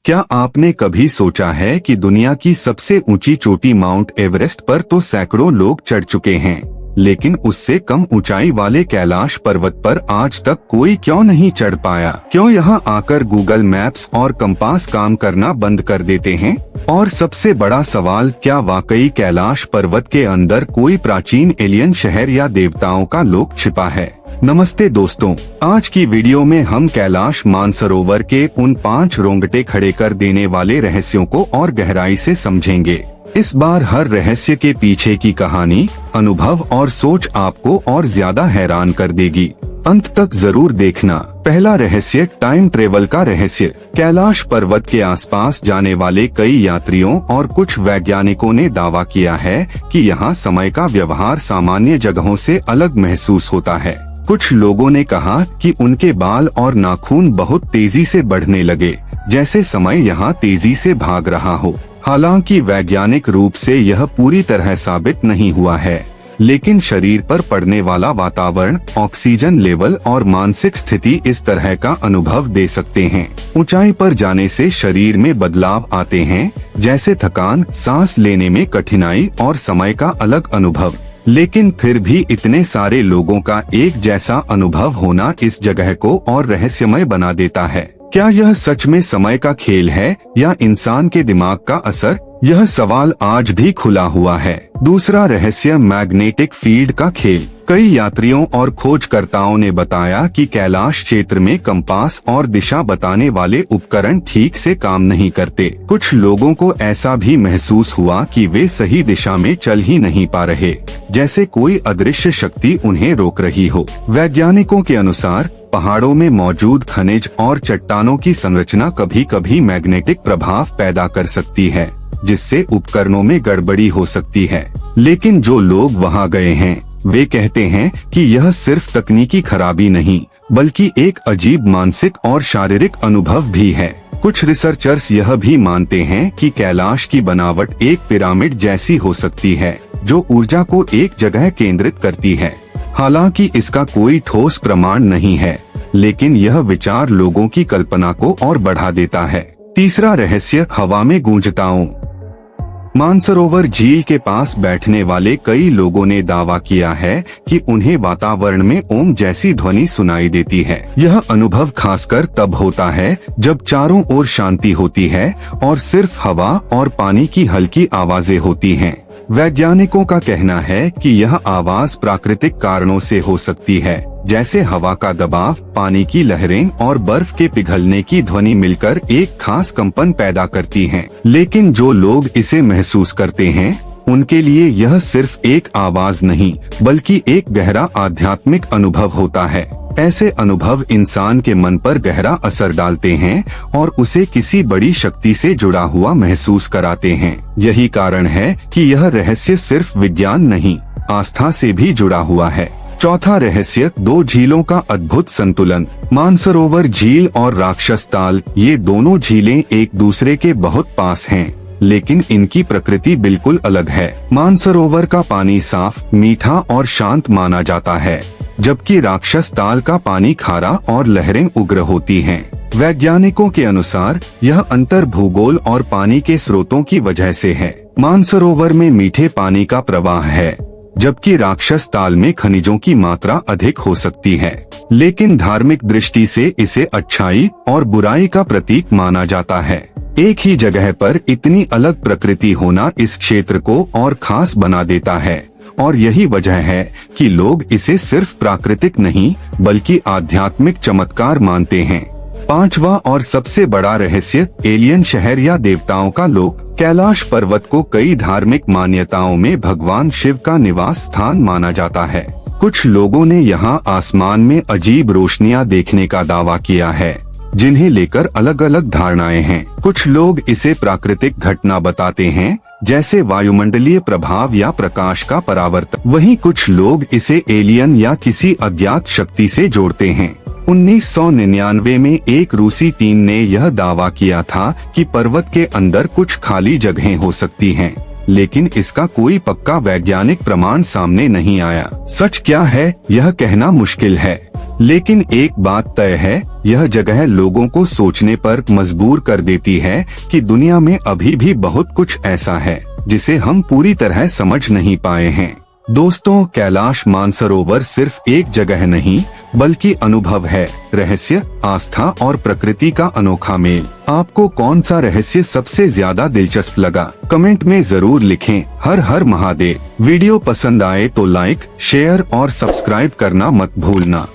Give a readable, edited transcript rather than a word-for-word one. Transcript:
क्या आपने कभी सोचा है कि दुनिया की सबसे ऊंची चोटी माउंट एवरेस्ट पर तो सैकड़ों लोग चढ़ चुके हैं, लेकिन उससे कम ऊंचाई वाले कैलाश पर्वत पर आज तक कोई क्यों नहीं चढ़ पाया? क्यों यहाँ आकर गूगल मैप्स और कंपास काम करना बंद कर देते हैं? और सबसे बड़ा सवाल, क्या वाकई कैलाश पर्वत के अंदर कोई प्राचीन एलियन शहर या देवताओं का लोक छिपा है? नमस्ते दोस्तों, आज की वीडियो में हम कैलाश मानसरोवर के उन 5 रोंगटे खड़े कर देने वाले रहस्यों को और गहराई से समझेंगे। इस बार हर रहस्य के पीछे की कहानी, अनुभव और सोच आपको और ज्यादा हैरान कर देगी। अंत तक जरूर देखना। पहला रहस्य, टाइम ट्रेवल का रहस्य। कैलाश पर्वत के आसपास जाने वाले कई यात्रियों और कुछ वैज्ञानिकों ने दावा किया है कि यहाँ समय का व्यवहार सामान्य जगहों से अलग महसूस होता है। कुछ लोगों ने कहा कि उनके बाल और नाखून बहुत तेजी से बढ़ने लगे, जैसे समय यहाँ तेजी से भाग रहा हो। हालांकि वैज्ञानिक रूप से यह पूरी तरह साबित नहीं हुआ है, लेकिन शरीर पर पड़ने वाला वातावरण, ऑक्सीजन लेवल और मानसिक स्थिति इस तरह का अनुभव दे सकते हैं। ऊंचाई पर जाने से शरीर में बदलाव आते हैं, जैसे थकान, सांस लेने में कठिनाई और समय का अलग अनुभव। लेकिन फिर भी इतने सारे लोगों का एक जैसा अनुभव होना इस जगह को और रहस्यमय बना देता है। क्या यह सच में समय का खेल है या इंसान के दिमाग का असर? यह सवाल आज भी खुला हुआ है। दूसरा रहस्य, मैग्नेटिक फील्ड का खेल। कई यात्रियों और खोजकर्ताओं ने बताया कि कैलाश क्षेत्र में कंपास और दिशा बताने वाले उपकरण ठीक से काम नहीं करते। कुछ लोगों को ऐसा भी महसूस हुआ कि वे सही दिशा में चल ही नहीं पा रहे, जैसे कोई अदृश्य शक्ति उन्हें रोक रही हो। वैज्ञानिकों के अनुसार पहाड़ों में मौजूद खनिज और चट्टानों की संरचना कभी-कभी मैग्नेटिक प्रभाव पैदा कर सकती है, जिससे उपकरणों में गड़बड़ी हो सकती है। लेकिन जो लोग वहां गए हैं, वे कहते हैं कि यह सिर्फ तकनीकी खराबी नहीं, बल्कि एक अजीब मानसिक और शारीरिक अनुभव भी है। कुछ रिसर्चर्स यह भी मानते हैं कि कैलाश की बनावट एक पिरामिड जैसी हो सकती है, जो ऊर्जा को एक जगह केंद्रित करती है। हालांकि इसका कोई ठोस प्रमाण नहीं है, लेकिन यह विचार लोगों की कल्पना को और बढ़ा देता है। तीसरा रहस्य, हवा में गूंजताओं। मानसरोवर झील के पास बैठने वाले कई लोगों ने दावा किया है कि उन्हें वातावरण में ओम जैसी ध्वनि सुनाई देती है। यह अनुभव खासकर तब होता है जब चारों ओर शांति होती है और सिर्फ हवा और पानी की हल्की आवाजें होती हैं। वैज्ञानिकों का कहना है कि यह आवाज प्राकृतिक कारणों से हो सकती है, जैसे हवा का दबाव, पानी की लहरें और बर्फ के पिघलने की ध्वनि मिलकर एक खास कंपन पैदा करती हैं। लेकिन जो लोग इसे महसूस करते हैं, उनके लिए यह सिर्फ एक आवाज नहीं, बल्कि एक गहरा आध्यात्मिक अनुभव होता है। ऐसे अनुभव इंसान के मन पर गहरा असर डालते हैं और उसे किसी बड़ी शक्ति से जुड़ा हुआ महसूस कराते हैं। यही कारण है कि यह रहस्य सिर्फ विज्ञान नहीं, आस्था से भी जुड़ा हुआ है। चौथा रहस्य, 2 झीलों का अद्भुत संतुलन। मानसरोवर झील और राक्षस ताल, ये दोनों झीलें एक दूसरे के बहुत पास हैं, लेकिन इनकी प्रकृति बिल्कुल अलग है। मानसरोवर का पानी साफ, मीठा और शांत माना जाता है, जबकि राक्षस ताल का पानी खारा और लहरें उग्र होती हैं। वैज्ञानिकों के अनुसार यह अंतर भूगोल और पानी के स्रोतों की वजह से है। मानसरोवर में मीठे पानी का प्रवाह है, जबकि राक्षस ताल में खनिजों की मात्रा अधिक हो सकती है। लेकिन धार्मिक दृष्टि से इसे अच्छाई और बुराई का प्रतीक माना जाता है। एक ही जगह पर इतनी अलग प्रकृति होना इस क्षेत्र को और खास बना देता है, और यही वजह है कि लोग इसे सिर्फ प्राकृतिक नहीं, बल्कि आध्यात्मिक चमत्कार मानते हैं। पांचवा और सबसे बड़ा रहस्य, एलियन शहर या देवताओं का लोक। कैलाश पर्वत को कई धार्मिक मान्यताओं में भगवान शिव का निवास स्थान माना जाता है। कुछ लोगों ने यहाँ आसमान में अजीब रोशनियाँ देखने का दावा किया है, जिन्हें लेकर अलग अलग धारणाएं हैं। कुछ लोग इसे प्राकृतिक घटना बताते हैं, जैसे वायुमंडलीय प्रभाव या प्रकाश का परावर्तन। वहीं कुछ लोग इसे एलियन या किसी अज्ञात शक्ति से जोड़ते हैं। 1999 में एक रूसी टीम ने यह दावा किया था कि पर्वत के अंदर कुछ खाली जगहें हो सकती हैं, लेकिन इसका कोई पक्का वैज्ञानिक प्रमाण सामने नहीं आया। सच क्या है, यह कहना मुश्किल है, लेकिन एक बात तय है, यह जगह लोगों को सोचने पर मजबूर कर देती है कि दुनिया में अभी भी बहुत कुछ ऐसा है जिसे हम पूरी तरह समझ नहीं पाए हैं। दोस्तों, कैलाश मानसरोवर सिर्फ एक जगह नहीं बल्कि अनुभव है, रहस्य, आस्था और प्रकृति का अनोखा मेल। आपको कौन सा रहस्य सबसे ज्यादा दिलचस्प लगा, कमेंट में जरूर लिखें। हर हर महादेव। वीडियो पसंद आए तो लाइक, शेयर और सब्सक्राइब करना मत भूलना।